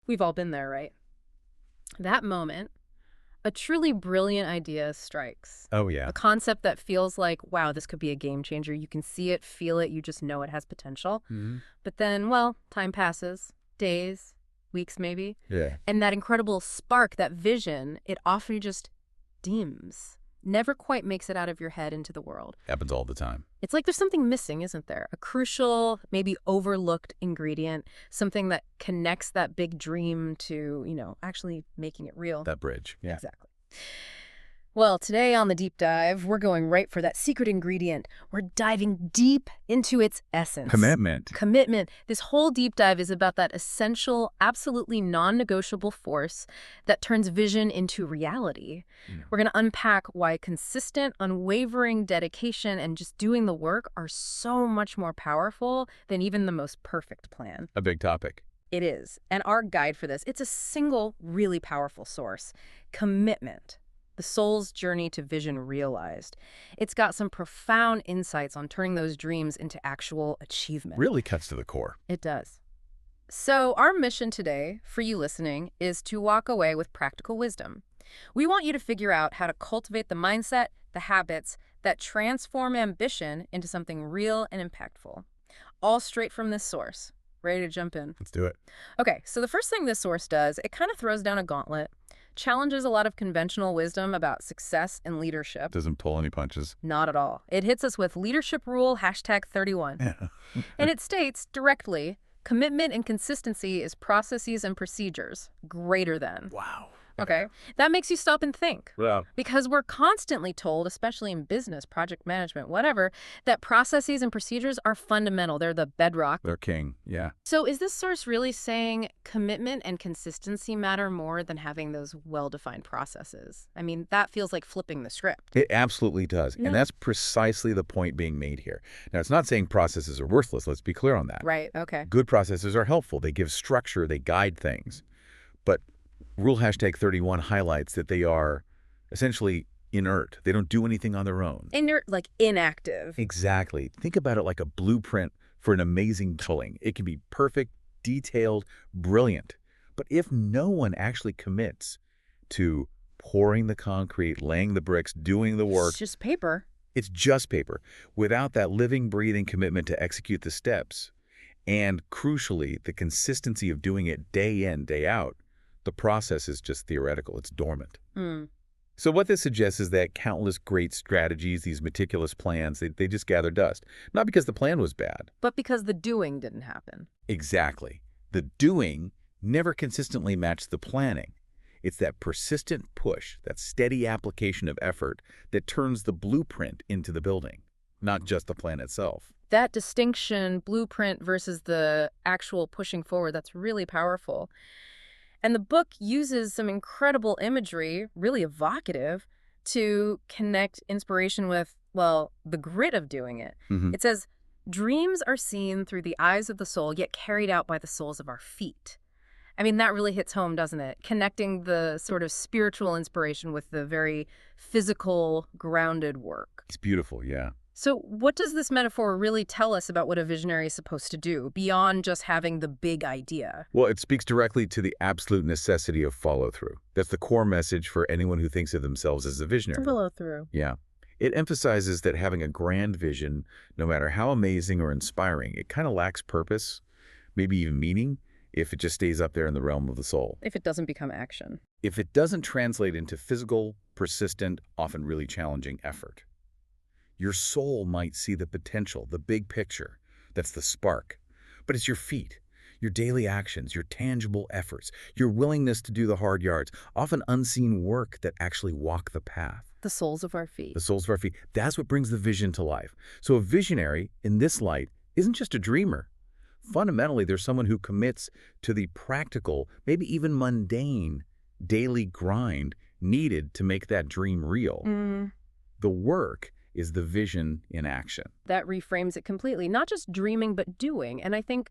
We've all been there, right? That moment, a truly brilliant idea strikes. Oh, yeah. A concept that feels like, wow, this could be a game changer. You can see it, feel it, you just know it has potential. Hmm. But then, well, time passes, days, weeks maybe, Yeah. and that incredible spark, that vision, it often just dims. Never quite makes it out of your head into the world. Happens all the time. It's like there's something missing, isn't there? A crucial, maybe overlooked ingredient, something that connects that big dream to, actually making it real. That bridge. Yeah. Exactly. Well, today on the deep dive, we're going right for that secret ingredient. We're diving deep into its essence. Commitment. Commitment. This whole deep dive is about that essential, absolutely non-negotiable force that turns vision into reality. Yeah. We're going to unpack why consistent, unwavering dedication and just doing the work are so much more powerful than even the most perfect plan. A big topic. It is. And our guide for this, it's a single, really powerful source. Commitment. The soul's journey to vision realized. It's got some profound insights on turning those dreams into actual achievement. Really cuts to the core. It does. So our mission today, for you listening, is to walk away with practical wisdom. We want you to figure out how to cultivate the mindset, the habits that transform ambition into something real and impactful. All straight from this source. Ready to jump in? Let's do it. Okay, so the first thing this source does, it kind of throws down a gauntlet, challenges a lot of conventional wisdom about success and leadership. Doesn't pull any punches. Not at all. It hits us with leadership rule #31. Yeah. And it states directly, commitment and consistency is processes and procedures greater than. Wow. Okay, that makes you stop and think. Well, Because we're constantly told, especially in business, project management, whatever, that processes and procedures are fundamental. They're the bedrock. they're king. Yeah. So is this source really saying commitment and consistency matter more than having those well-defined processes? I mean, that feels like flipping the script. It absolutely does. Yeah. And that's precisely the point being made here. Now, it's not saying processes are worthless. Let's be clear on that. Right, okay. Good processes are helpful. They give structure. They guide things. But rule #31 highlights that they are essentially inert. They don't do anything on their own. Inert, like inactive. Exactly. Think about it like a blueprint for an amazing tooling. It can be perfect, detailed, brilliant. But if no one actually commits to pouring the concrete, laying the bricks, doing the work, It's just paper. it's just paper. Without that living, breathing commitment to execute the steps, and crucially, the consistency of doing it day in, day out, the process is just theoretical. It's dormant. So what this suggests is that countless great strategies, these meticulous plans, they just gather dust. Not because the plan was bad. But because the doing didn't happen. Exactly. The doing never consistently matched the planning. It's that persistent push, that steady application of effort that turns the blueprint into the building, not just the plan itself. That distinction, blueprint versus the actual pushing forward, that's really powerful. And the book uses some incredible imagery, really evocative, to connect inspiration with, well, the grit of doing it. Mhm. It says, dreams are seen through the eyes of the soul, yet carried out by the soles of our feet. I mean, that really hits home, doesn't it? Connecting the sort of spiritual inspiration with the very physical, grounded work. It's beautiful, yeah. So what does this metaphor really tell us about what a visionary is supposed to do, beyond just having the big idea? Well, it speaks directly to the absolute necessity of follow-through. That's the core message for anyone who thinks of themselves as a visionary. Follow through. Yeah. It emphasizes that having a grand vision, no matter how amazing or inspiring, it kind of lacks purpose, maybe even meaning, if it just stays up there in the realm of the soul. If it doesn't become action. If it doesn't translate into physical, persistent, often really challenging effort. Your soul might see the potential, the big picture. That's the spark. But it's your feet, your daily actions, your tangible efforts, your willingness to do the hard yards, often unseen work that actually walk the path. The soles of our feet. The soles of our feet. That's what brings the vision to life. So a visionary, in this light, isn't just a dreamer. Fundamentally, they're someone who commits to the practical, maybe even mundane, daily grind needed to make that dream real. The work is the vision in action. That reframes it completely. Not just dreaming, but doing. And I think,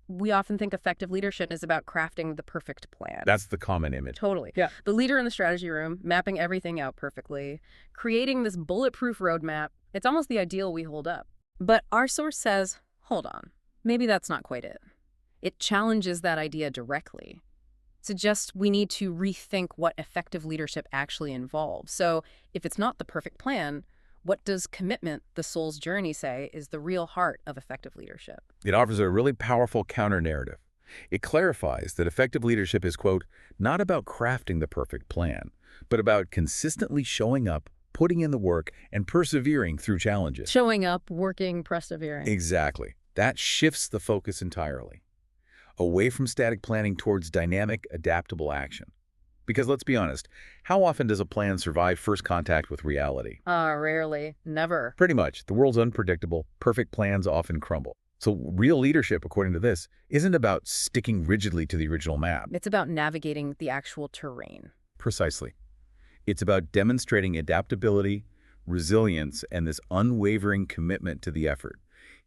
we often think effective leadership is about crafting the perfect plan. That's the common image. Totally. Yeah. The leader in the strategy room, mapping everything out perfectly, creating this bulletproof roadmap. It's almost the ideal we hold up. But our source says, hold on, maybe that's not quite it. It challenges that idea directly. suggests we need to rethink what effective leadership actually involves. So if it's not the perfect plan, what does commitment, the soul's journey, say is the real heart of effective leadership? It offers a really powerful counter-narrative. It clarifies that effective leadership is, quote, not about crafting the perfect plan, but about consistently showing up, putting in the work, and persevering through challenges. Showing up, working, persevering. Exactly. That shifts the focus entirely, away from static planning towards dynamic, adaptable action. Because let's be honest, how often does a plan survive first contact with reality? Rarely. Never. Pretty much. The world's unpredictable. Perfect plans often crumble. So real leadership, according to this, isn't about sticking rigidly to the original map. It's about navigating the actual terrain. Precisely. It's about demonstrating adaptability, resilience, and this unwavering commitment to the effort,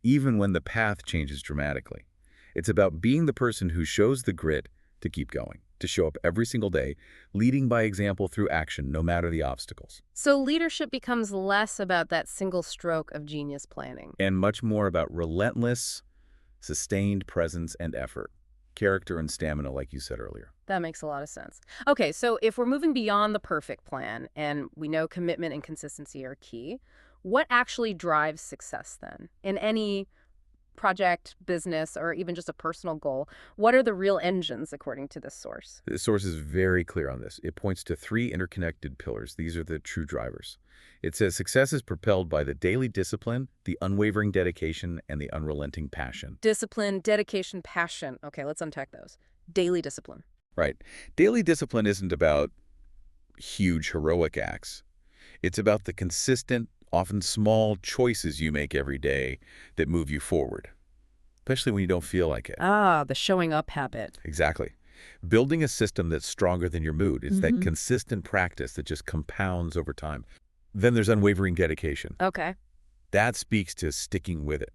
even when the path changes dramatically. It's about being the person who shows the grit to keep going, to show up every single day, leading by example through action, no matter the obstacles. So leadership becomes less about that single stroke of genius planning. And much more about relentless, sustained presence and effort, character and stamina, like you said earlier. That makes a lot of sense. Okay, so if we're moving beyond the perfect plan, and we know commitment and consistency are key, what actually drives success then? In any project, business, or even just a personal goal, what are the real engines according to this source? The source is very clear on this. It points to three interconnected pillars. These are the true drivers. It says success is propelled by the daily discipline, the unwavering dedication, and the unrelenting passion. Discipline, dedication, passion. Okay, let's unpack those. Daily discipline. Right. Daily discipline isn't about huge heroic acts. It's about the consistent, often small choices you make every day that move you forward, especially when you don't feel like it. The showing up habit. Exactly. Building a system that's stronger than your mood. It's that consistent practice that just compounds over time. Then there's unwavering dedication. Okay. That speaks to sticking with it,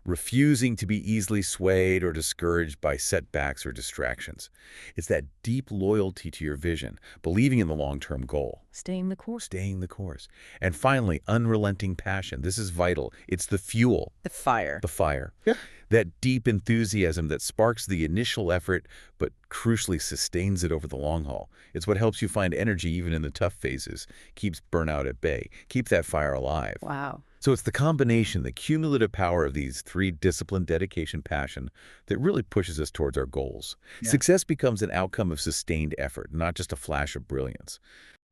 refusing to be easily swayed or discouraged by setbacks or distractions. It's that deep loyalty to your vision, believing in the long-term goal. Staying the course. Staying the course. And finally, unrelenting passion. This is vital. It's the fuel. The fire. The fire. Yeah. That deep enthusiasm that sparks the initial effort, but crucially sustains it over the long haul. It's what helps you find energy even in the tough phases, keeps burnout at bay, keep that fire alive. Wow. So it's the combination, the cumulative power of these three: discipline, dedication, passion, that really pushes us towards our goals. Yeah. Success becomes an outcome of sustained effort, not just a flash of brilliance.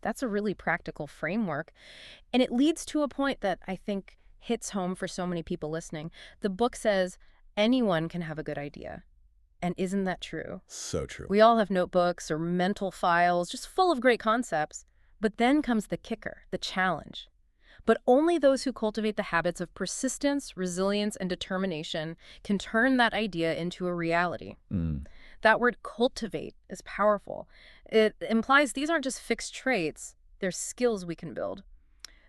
That's a really practical framework. And it leads to a point that I think hits home for so many people listening. The book says anyone can have a good idea. And isn't that true? So true. We all have notebooks or mental files just full of great concepts. But then comes the kicker, the challenge. But only those who cultivate the habits of persistence, resilience, and determination can turn that idea into a reality. That word cultivate is powerful. It implies these aren't just fixed traits, they're skills we can build.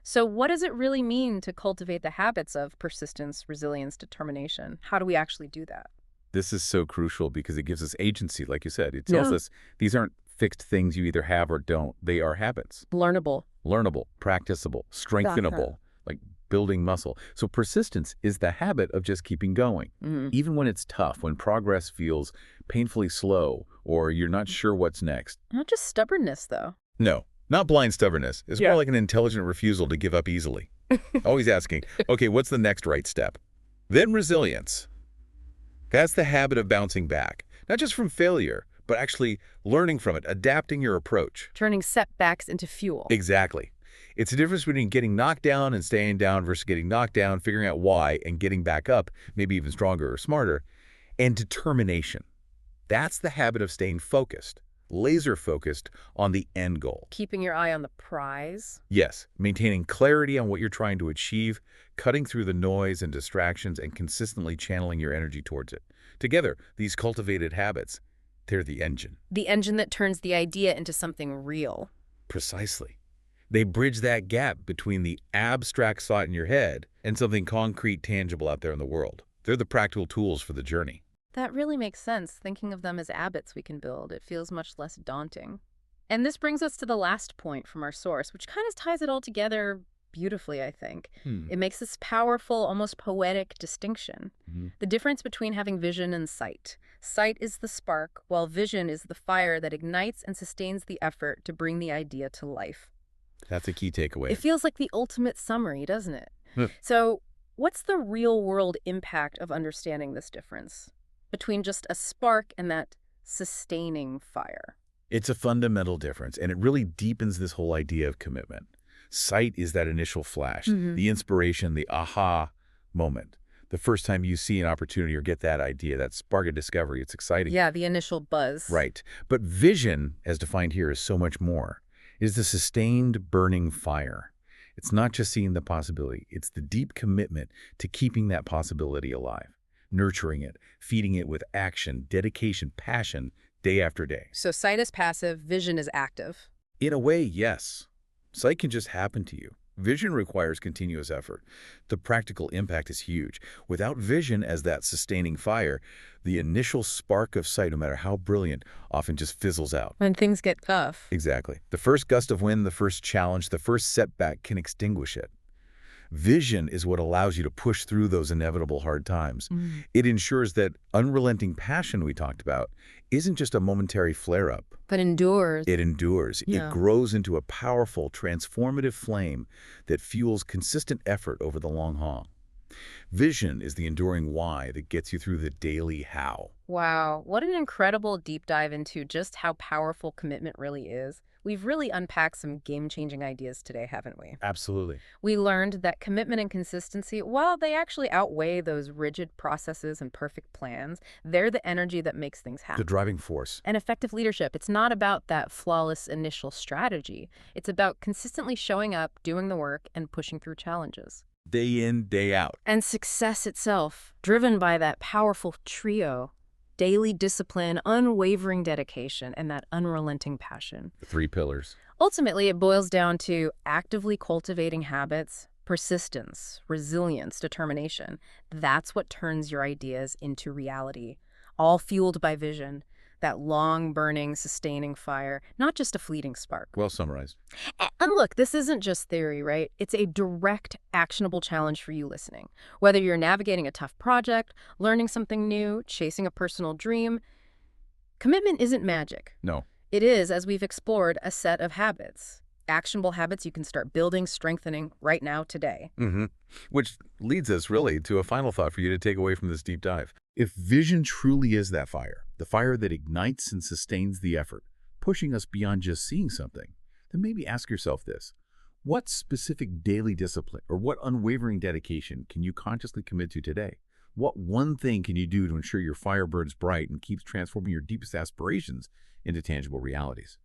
So what does it really mean to cultivate the habits of persistence, resilience, determination? How do we actually do that? This is so crucial because it gives us agency, like you said. It tells us these aren't fixed things you either have or don't. They are habits. Learnable. Learnable, practicable, strengthenable, like building muscle. So persistence is the habit of just keeping going. Even when it's tough, when progress feels painfully slow or you're not sure what's next. Not just stubbornness, though. No, not blind stubbornness. It's more like an intelligent refusal to give up easily. Always asking, okay, what's the next right step? Then resilience. That's the habit of bouncing back, not just from failure, but actually learning from it, adapting your approach. Turning setbacks into fuel. Exactly. It's the difference between getting knocked down and staying down versus getting knocked down, figuring out why, and getting back up, maybe even stronger or smarter. And determination. That's the habit of staying focused, laser focused on the end goal. Keeping your eye on the prize. Yes, maintaining clarity on what you're trying to achieve, cutting through the noise and distractions, and consistently channeling your energy towards it. Together, these cultivated habits, they're the engine. The engine that turns the idea into something real. Precisely. They bridge that gap between the abstract thought in your head and something concrete, tangible out there in the world. They're the practical tools for the journey. That really makes sense. Thinking of them as habits we can build, it feels much less daunting. And this brings us to the last point from our source, which kind of ties it all together beautifully, I think. Hmm. It makes this powerful, almost poetic distinction. Mhm. The difference between having vision and sight. Sight is the spark, while vision is the fire that ignites and sustains the effort to bring the idea to life. That's a key takeaway. It feels like the ultimate summary, doesn't it? Huh. So, what's the real-world impact of understanding this difference between just a spark and that sustaining fire? It's a fundamental difference, and it really deepens this whole idea of commitment. Sight is that initial flash, Hmm. the inspiration, the aha moment. The first time you see an opportunity or get that idea, that spark of discovery, it's exciting. Yeah, the initial buzz. Right. But vision, as defined here, is so much more. It is the sustained burning fire. It's not just seeing the possibility. It's the deep commitment to keeping that possibility alive, nurturing it, feeding it with action, dedication, passion, day after day. So sight is passive, vision is active. In a way, yes. Sight can just happen to you. Vision requires continuous effort. The practical impact is huge. Without vision as that sustaining fire, the initial spark of sight, no matter how brilliant, often just fizzles out. When things get tough. Exactly. The first gust of wind, the first challenge, the first setback can extinguish it. Vision is what allows you to push through those inevitable hard times. Mm. It ensures that unrelenting passion we talked about isn't just a momentary flare-up. But endures. It endures. Yeah. It grows into a powerful, transformative flame that fuels consistent effort over the long haul. Vision is the enduring why that gets you through the daily how. Wow, what an incredible deep dive into just how powerful commitment really is. We've really unpacked some game-changing ideas today, haven't we? Absolutely. We learned that commitment and consistency, while they actually outweigh those rigid processes and perfect plans, they're the energy that makes things The happen. driving force. And effective leadership, it's not about that flawless initial strategy. It's about consistently showing up, doing the work, and pushing through challenges. Day in, day out. And success itself, driven by that powerful trio: daily discipline, unwavering dedication, and that unrelenting passion. The three pillars. Ultimately, it boils down to actively cultivating habits, persistence, resilience, determination. That's what turns your ideas into reality, all fueled by vision, that long-burning, sustaining fire, not just a fleeting spark. Well summarized. And look, this isn't just theory, right? It's a direct, actionable challenge for you listening. Whether you're navigating a tough project, learning something new, chasing a personal dream, commitment isn't magic. No. It is, as we've explored, a set of habits. Actionable habits you can start building, strengthening right now, today. Which leads us really to a final thought for you to take away from this deep dive. If vision truly is that fire, the fire that ignites and sustains the effort, pushing us beyond just seeing something, then maybe ask yourself this. What specific daily discipline or what unwavering dedication can you consciously commit to today? What one thing can you do to ensure your fire burns bright and keeps transforming your deepest aspirations into tangible realities?